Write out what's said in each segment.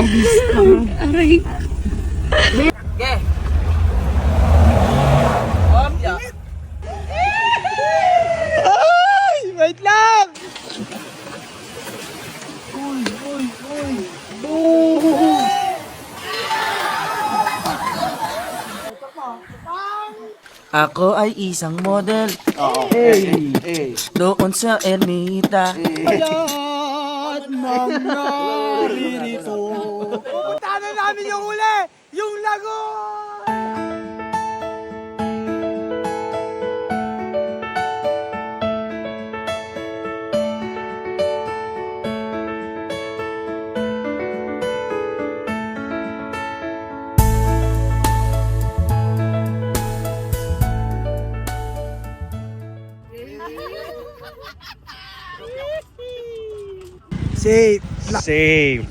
Aray. Okay. Ay! Wait lang! Ako ay isang model doon sa Ermita. Ayan, mga ririto. Pupunta na namin yung huli! Yung lagoon! Safe. Safe.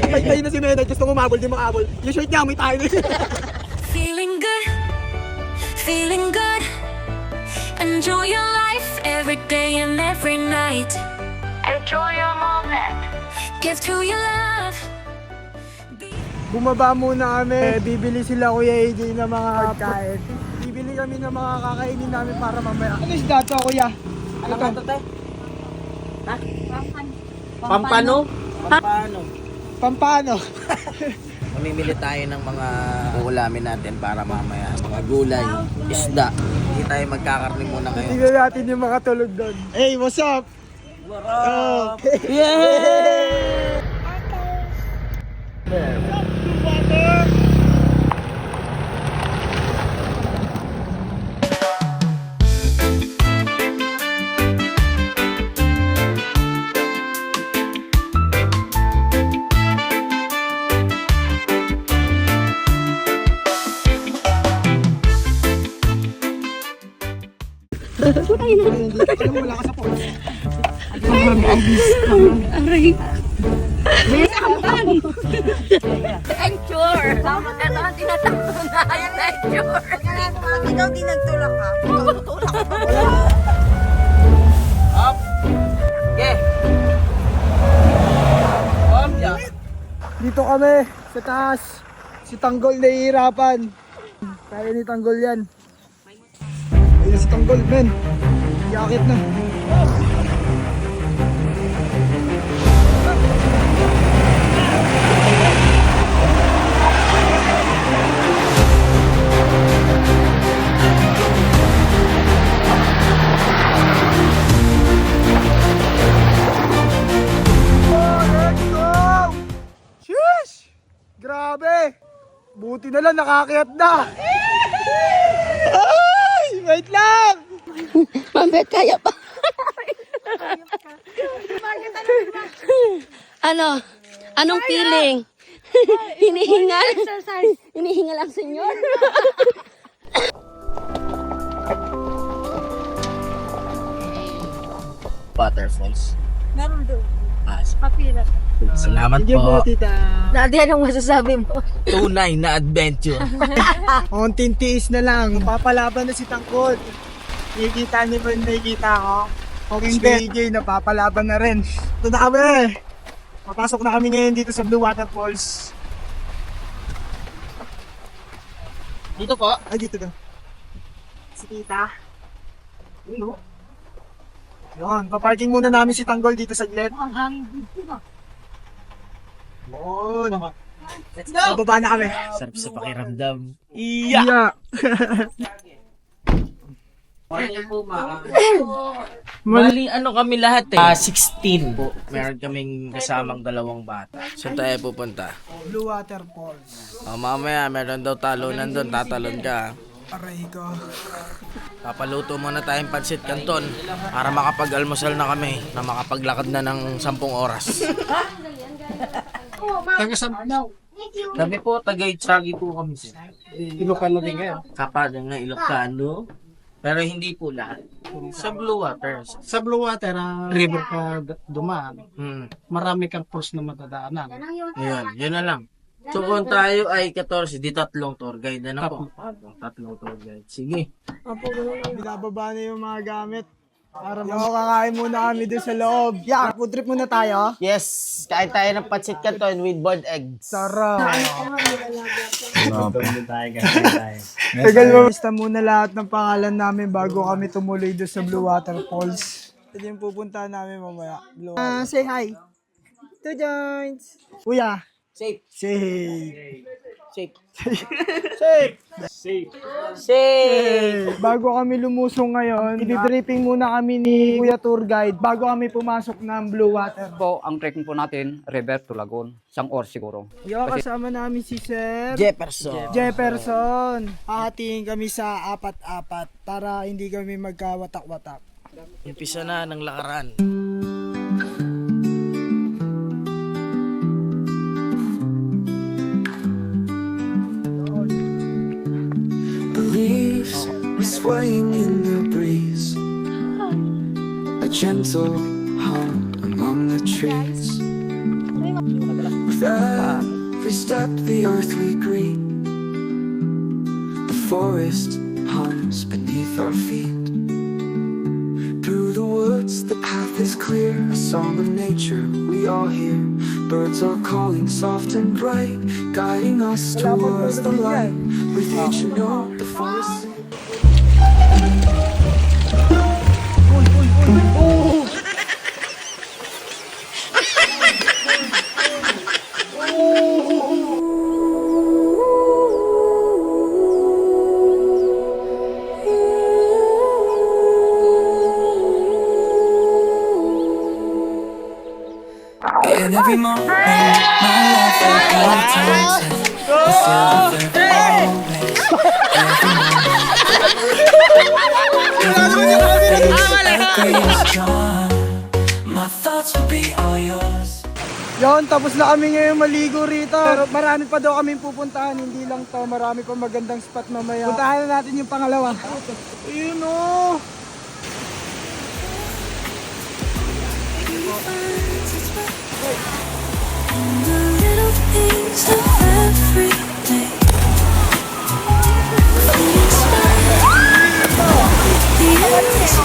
Pagtayin na si Menay, gusto mo mabol, di makabol. Yung shirt niya, may tayo na. Feeling good, feeling good. Enjoy your life every day and every night. Enjoy your moment. Give to your love. Bumaba muna kami. Bibili sila Kuya AJ ng mga pagkain. Bibili kami ng mga kakainin namin para mamaya. Ano isda to, Kuya? Ano ka to, te? Ha? Pampano? Pampano? Pampano? Mamimili tayo ng mga uulamin natin para mamaya. Mga gulay, isda. Hindi tayo magkakarni muna ngayon. Tingnan natin yung mga tulog doon. Hey, what's up? What up? Yeah! Wala ka sa post. Aray. Ensure. Tama ka na, tinatakbo na yan, ensure. Ikaw di nagtulak ka. Up! Okay! Up! Yeah! Dito kami, sa taas. Si Tanggol nahihirapan. Kaya ni Tanggol yan. Ayun si Tanggol, men. Yakit na. Let's go! Sheesh! Grabe! Buti na lang nakakayat na! Ay! Wait lang! Mambet, kaya pa. Ano? Anong feeling? Hinihingal? Hinihingal ang senyor? Waterfalls. Meron doon. Papira. Salamat Hindi po, po. tita. Dati, anong masasabi mo? Tunay na adventure. Konting tiis na lang. Papalaban na si Tangkol. Nakikita niyo ba yung nakikita ko? Kung si AJ napapalaban na rin. Ito na kami. Papasok na kami ngayon dito sa Blue Waterfalls. Dito po. Ay, dito daw. Si tita. Yun, no? Yun, paparking muna namin si Tanggol dito sa Glen. Ang hangin dito na. Yun. Let's go! Bababa na kami. Sarap sa pakiramdam. Yeah! Mali ano kami lahat eh. 16 po. Meron kaming kasamang dalawang bata. Saan tayo pupunta? Blue Waterfalls. Mamaya meron daw talunan doon. Tatalon ka. Aray ko. Papaluto muna tayong pansit canton para makapag-almusal na kami na makapaglakad na ng 10 oras. Kami po, taga-Itsagi po kami. Ilocano din ngayon. Kapag nga Ilocano, pero hindi po lahat. Sa Blue Waters. Sa Blue Water, river ka dumaan. Marami kang pulse na matadaanan. Yun na lang. So kung tayo ay 14, di tatlong tour guide na po. Tatlong tour guide. Sige. Binababa na yung mga gamit. Kakain muna kami doon sa loob. Yeah, food trip muna tayo. Yes, kain tayo ng pancit canton with boiled eggs. Sarap. Tagal mo. Basta muna lahat ng pangalan namin bago kami tumuloy doon sa Blue Water Falls. Ito yung pupuntahan namin mamaya. Say hi. Two joints. Kuya. Safe. Say. Safe. Safe. Safe. Bago kami lumusong ngayon, i-briefing muna kami ni Kuya Tour Guide bago kami pumasok ng Blue Water. Po, ang trekking po natin, River to Lagoon. Isang oras siguro. Kasama namin si Sir Jefferson. Hahatiin kami sa apat-apat para hindi kami magkawatak-watak. Umpisa na ng lakaran. The leaves are swaying in the breeze, a gentle hum among the trees. With every step the earth we greet, the forest hums beneath our feet. Through the woods the path is clear, a song of nature we all hear. Birds are calling soft and bright, guiding us towards the light. With each note the forest sings. In every moment, my life will be tainted. The silver always. Every moment, greatest charm. My thoughts will be all yours. Yon, tapos na kami ngayon maligo rito. Pero marami pa daw kaming pupuntahan, hindi lang to. Marami pa magandang spot mamaya. Puntahan na natin yung pangalawa. Ayun o. The little things of every day. Fleeting smile. The endless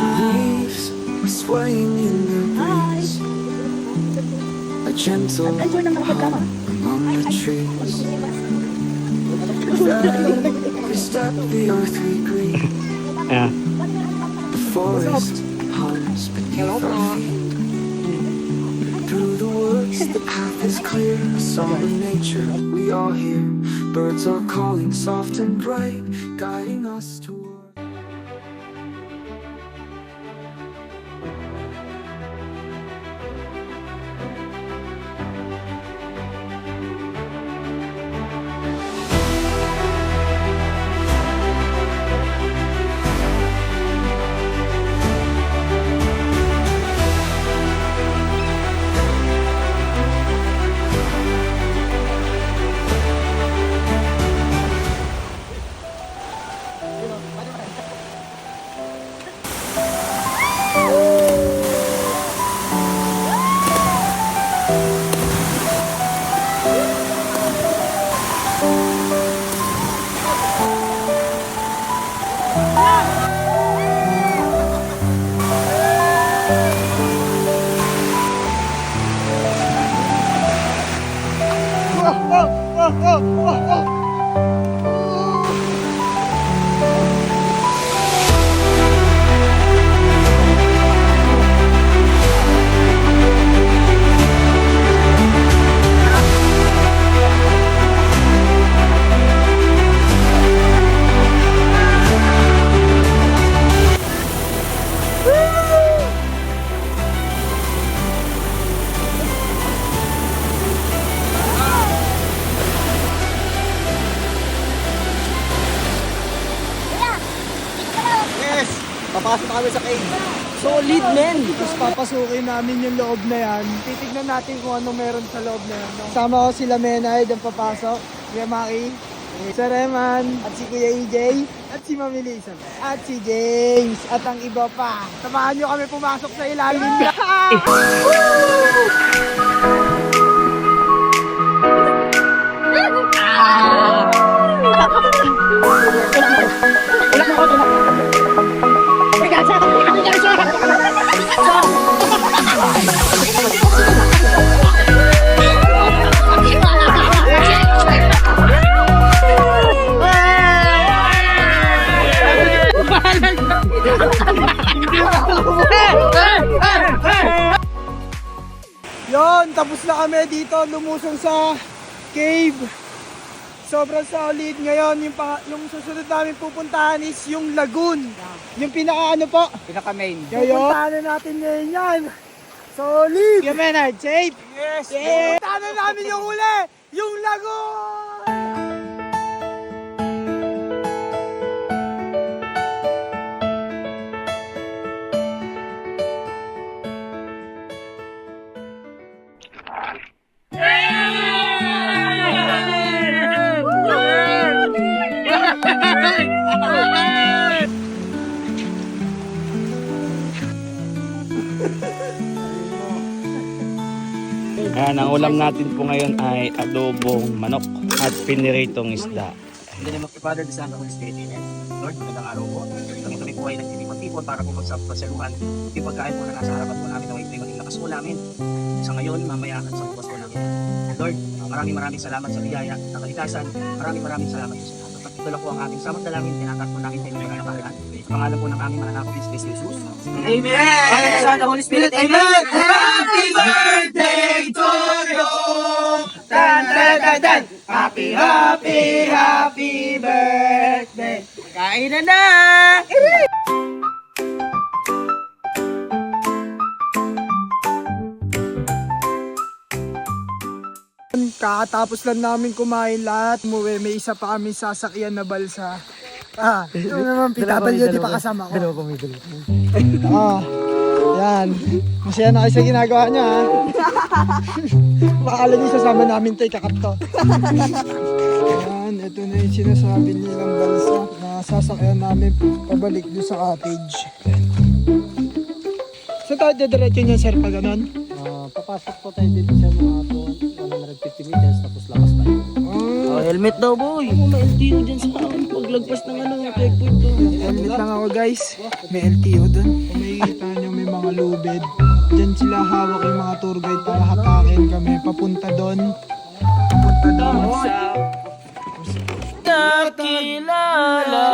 The leaves are swaying in the breeze, a gentle hum among the trees. With every step the earth we greet, the forest hums beneath our feet. Through the woods the path is clear, a song of nature we all hear. Birds are calling soft and bright, guiding us toward. Pasok kami sa cave. Solid, men! Tapos papasukin namin yung loob na yan. Titignan natin kung ano meron sa loob na yan. Sama ko sila Menay, ang papasok. Kuya Maki, Sir Reman, at si Kuya EJ, at si Mami Lisa, at si James, at ang iba pa. Samahan nyo kami pumasok sa ilalim na. Yon, tapos na kami dito lumusong sa cave. Sobrang solid. Ngayon, yung susunod namin pupuntahan is yung lagoon. Yung pinaka-ano po. Pinaka-main. Pupuntahan na natin ngayon yan. Solid! Kuya Menard, safe? Yes! Pupuntahan na namin yung huli! Yung lagoon! Ayan, ang ulam natin po ngayon ay adobong manok at piniritong isda. Hindi naman Father, the Son, and the Holy Spirit. Amen. Lord, magandang araw po. Kami po ay nagtitipon-tipon para po magsasaluhan. Yung pagkain po na nasa harapan po namin na ito yung lakas po namin. Sa ngayon, mamaya at sa bukas po namin. Lord, maraming salamat sa biyaya, sa kalikasan. Maraming salamat po sa lahat. Ito lang po ang aming samot na namin. Tinatas po namin tayo ng kanapalaan. Pangalan po ng aming mananap, Kristo Jesus. Amen! Father, the Son, and the Holy Spirit. Amen! Happy birthday to you! Dan, dan, dan, dan! Happy birthday! Kain na! Kakatapos lang namin kumain lahat. Umuwi, may isa pa kami sasakyan na balsa. Ito naman, PWD pa kasama ko. Dalawa kami. Yan. Masaya na kayo sa ginagawa niya, ha? Makakala niyo sasama namin ito, ikakat to. Yan, ito na yung sinasabi nilang balsa na sasakyan namin pabalik doon sa cottage. So tayo diretso niya, sir, pag ganun? Papasok po tayo dito sa mga 150 meters tapos labas tayo. Helmet daw, boy. Ako may LTO dyan sa akin. Paglagpas ng checkpoint to. Helmet lang ako, guys. May LTO dun. Kung makikita nyo, may mga lubid. Diyan sila hawak yung mga tour guide para hatakin kami. Papunta doon. Nakilala.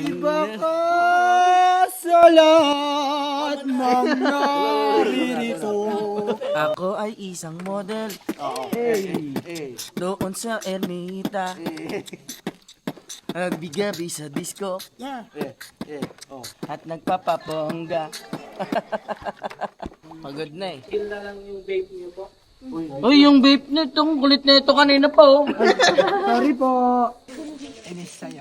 Iba ka sa lahat ng naririto. Ako ay isang model. Doon sa Ermita. Nagbigabi sa disco. At nagpapapongga. Pagod na eh. Uy, yung vape nito, ang kulit na ito kanina pa oh. Sorry po. Inis sa'yo.